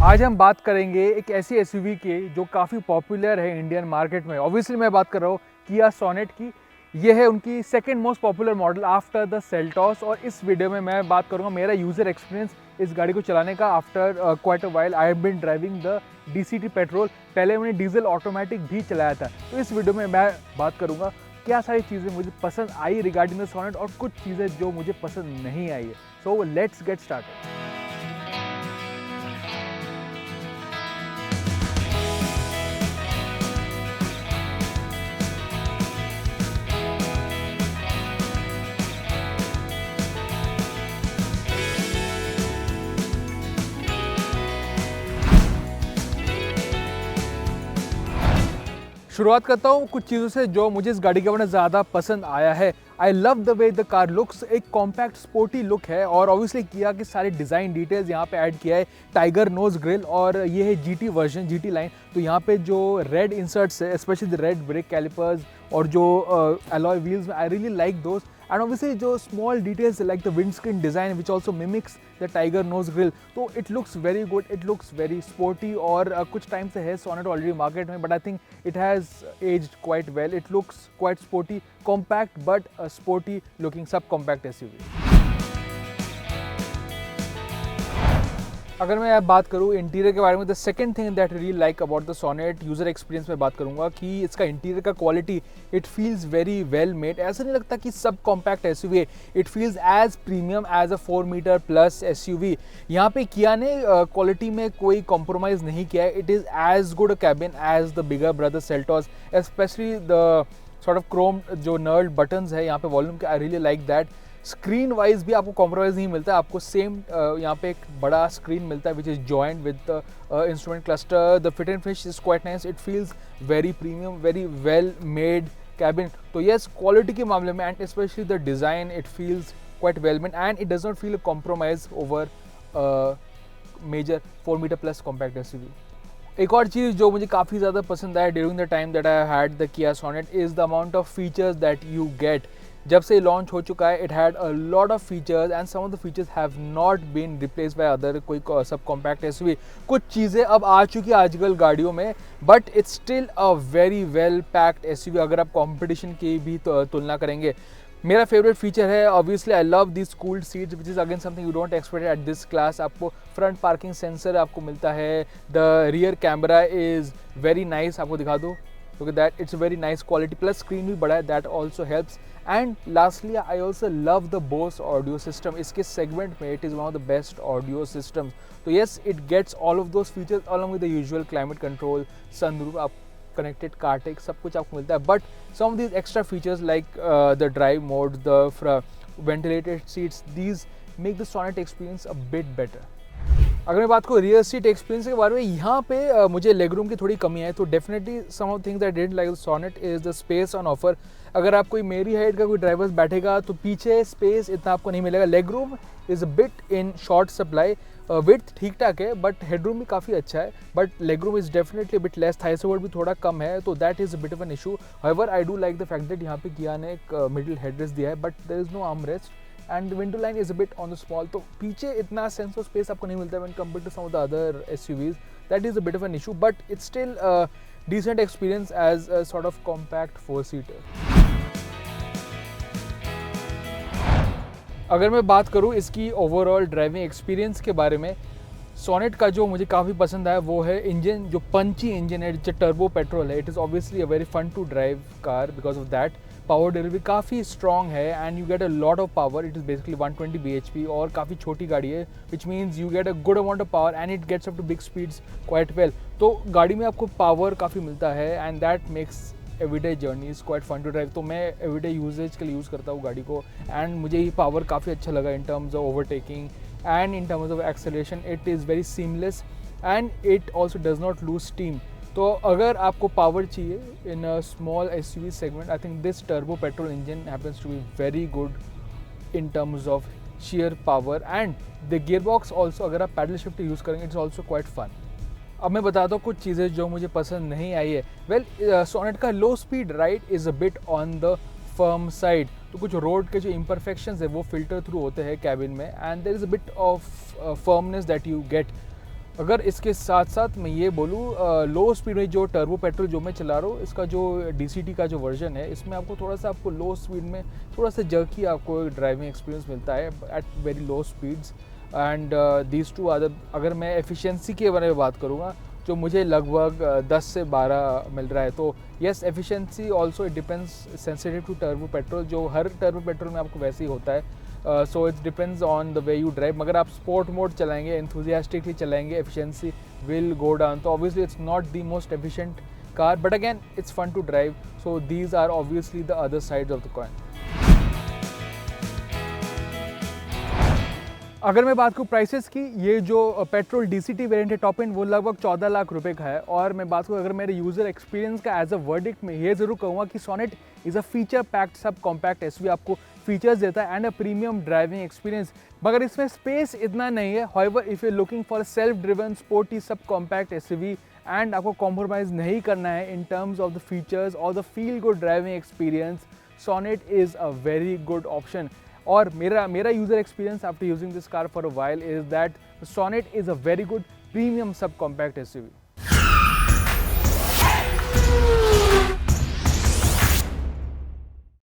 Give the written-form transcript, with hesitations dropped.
आज हम बात करेंगे एक ऐसी एसयूवी की जो काफ़ी पॉपुलर है इंडियन मार्केट में। ऑब्वियसली मैं बात कर रहा हूँ किया सोनेट की। ये है उनकी second most popular model after the Seltos. और इस वीडियो में मैं बात करूँगा मेरा यूज़र एक्सपीरियंस इस गाड़ी को चलाने का। After quite a while I have been driving the DCT petrol. पहले मैंने डीजल ऑटोमेटिक भी चलाया था। तो इस वीडियो में मैं बात करूँगा क्या सारी चीज़ें मुझे पसंद आई रिगार्डिंग द सोनेट और कुछ चीज़ें जो मुझे पसंद नहीं आई है। So let's get started. शुरुआत करता हूँ कुछ चीज़ों से जो मुझे इस गाड़ी के बारे में ज़्यादा पसंद आया है। I love the way the car looks. एक कॉम्पैक्ट स्पोर्टी लुक है और ऑब्वियसली किया कि सारे डिज़ाइन डिटेल्स यहाँ पे ऐड किया है। टाइगर नोज ग्रिल और ये है जीटी वर्जन, जीटी लाइन। तो यहाँ पे जो रेड इंसर्ट्स है, specially the red brake callipers और जो alloy wheels, I really like दोस्त। एंड ऑब्वियसली जो small details like the windscreen design which also mimics the tiger nose grille, तो it looks very good, it looks very sporty. और कुछ time से है Sonet already market में, but I think it has aged quite well. It looks quite sporty, compact but sporty looking सब compact SUV. अगर मैं बात करूँ इंटीरियर के बारे में, the second thing that really like about the Sonet user experience में बात करूँगा कि इसका इंटीरियर का quality, it feels very well made. ऐसा नहीं लगता कि सब कॉम्पैक्ट एसयूवी है, it feels as premium as a 4 meter plus SUV. यहाँ पे किया ने क्वालिटी में कोई कॉम्प्रोमाइज़ नहीं किया है। It is as good a cabin as the bigger brother Seltos, specially the sort of chrome जो नर्ड बटन्स है यहाँ पे वॉल्यूम के, I really like that. Screen wise भी आपको कॉम्प्रोमाइज़ नहीं मिलता है, आपको सेम यहाँ पे एक बड़ा स्क्रीन मिलता है which is joint with the instrument cluster. The fit and finish is quite nice, it feels very premium, very well made cabin. तो यस, क्वालिटी के मामले में and specially the design, it feels quite well made and it does not feel a compromise over major 4 meter plus compact SUV. एक और चीज़ जो मुझे काफ़ी ज़्यादा पसंद आया during the time that I had the Kia Sonet is the amount of features that you get. जब से लॉन्च हो चुका है, it had a lot of features and some of the features have not been replace by other कोई sub compact SUV. कुछ चीज़ें अब आ चुकी है आजकल गाड़ियों में, but it's still a very well packed SUV अगर आप कंपटीशन की भी तुलना करेंगे। मेरा फेवरेट फीचर है obviously I love this cooled seats which is again something you don't expect at this class. आपको फ्रंट पार्किंग सेंसर आपको मिलता है, the rear camera is very nice, आपको दिखा दो क्योंकि that it's very nice quality, plus screen भी बड़ा है, that also helps. And lastly I also love the Bose audio system. इसके सेगमेंट में it is one of the best audio systems. तो yes, it gets all of those features along with the usual climate control, sunroof, app connected car tech, सब कुछ आपको मिलता है। But some of these extra features like the drive mode, the ventilated seats, these make the Sonet experience a bit better. अगर मैं बात करूँ rear seat experience के बारे में, यहाँ पे मुझे लेग रूम की थोड़ी कमी है। तो definitely some of things that didn't like Sonet is the space on offer. अगर आप कोई मेरी हाइट का कोई ड्राइवर्स बैठेगा तो पीछे स्पेस इतना आपको नहीं मिलेगा। Leg room is a bit in short supply, width ठीक ठाक है बट हेडरूम भी काफ़ी अच्छा है, but leg room is definitely bit less, thigh support भी थोड़ा कम है, तो that is a bit of an issue. However I do like the fact that यहाँ पे किया ने एक मिडिल हेडरेस्ट दिया है, but there is no arm rest and window line is a bit on the small. तो पीछे इतना sense of space आपको नहीं मिलता है when compared to some of the other SUVs, that is a bit of an issue, but it's still decent experience as a sort of compact 4 seater. अगर मैं बात करूँ इसकी ओवरऑल ड्राइविंग एक्सपीरियंस के बारे में, सोनेट का जो मुझे काफ़ी पसंद आया वो है इंजन, जो पंची इंजन है, जो टर्बो पेट्रोल है। It is obviously a very fun to drive car because of that. Power delivery काफ़ी स्ट्रॉन्ग है and you get a lot of power. It is basically 120 bhp और काफ़ी छोटी गाड़ी है, which means you get a good amount of power and it gets up to big speeds quite well. तो गाड़ी में आपको पावर काफ़ी मिलता है and that makes everyday journey is quite fun to drive. तो मैं एवरीडे यूजेज के लिए यूज़ करता हूँ गाड़ी को एंड मुझे ये पावर काफ़ी अच्छा लगा इन terms of overtaking and in terms of acceleration it is very seamless and it also does not lose steam. तो अगर आपको पावर चाहिए in a small SUV segment, I think this turbo petrol engine happens to be very good in terms of sheer power and the gearbox also अगर आप pedal shift use करेंगे it's also quite fun. अब मैं बताता हूँ कुछ चीज़ें जो मुझे पसंद नहीं आई है। वेल, सोनेट का लो speed ride is a bit on the firm side, तो कुछ रोड के जो इम्परफेक्शंस है वो फिल्टर थ्रू होते हैं कैबिन में and there is a bit of firmness that you get. अगर इसके साथ साथ मैं ये बोलूँ, लो स्पीड में जो टर्बो पेट्रोल जो मैं चला रहा हूँ, इसका जो DCT का जो वर्जन है, इसमें आपको थोड़ा सा आपको लो स्पीड में थोड़ा सा जर्की आपको ड्राइविंग एक्सपीरियंस मिलता है at very low speeds. And these two other, अगर मैं एफिशिएंसी के बारे में बात करूँगा, जो मुझे लगभग 10 से 12 मिल रहा है। तो yes, efficiency also it depends sensitive to turbo petrol, जो हर टर्बो पेट्रोल में आपको वैसे ही होता है। So it's depends on the way you drive. मगर आप स्पोर्ट मोड चलाएंगे, एंथुजियास्टिकली चलाएंगे, एफिशिएंसी विल गो डाउन। तो obviously it's not the most efficient car, but again it's fun to drive. So these are obviously the other sides of the coin. अगर मैं बात करूँ prices की, ये जो पेट्रोल DCT वेरिएंट है top end, वो लगभग 14 लाख रुपए का है। और मैं बात करूँ अगर मेरे यूज़र एक्सपीरियंस का एज अ वर्डिक्ट में ये ज़रूर कहूँगा कि Sonet is a feature packed sub compact SUV, आपको फीचर्स देता है and a premium driving experience, मगर इसमें स्पेस इतना नहीं है। However if you looking for self driven sporty sub compact SUV and आपको कॉम्प्रोमाइज़ नहीं करना है in terms of the features और the feel good driving experience, Sonet is a very good option. और मेरा user experience after using this car for a while is that Sonet is a very good premium sub compact SUV।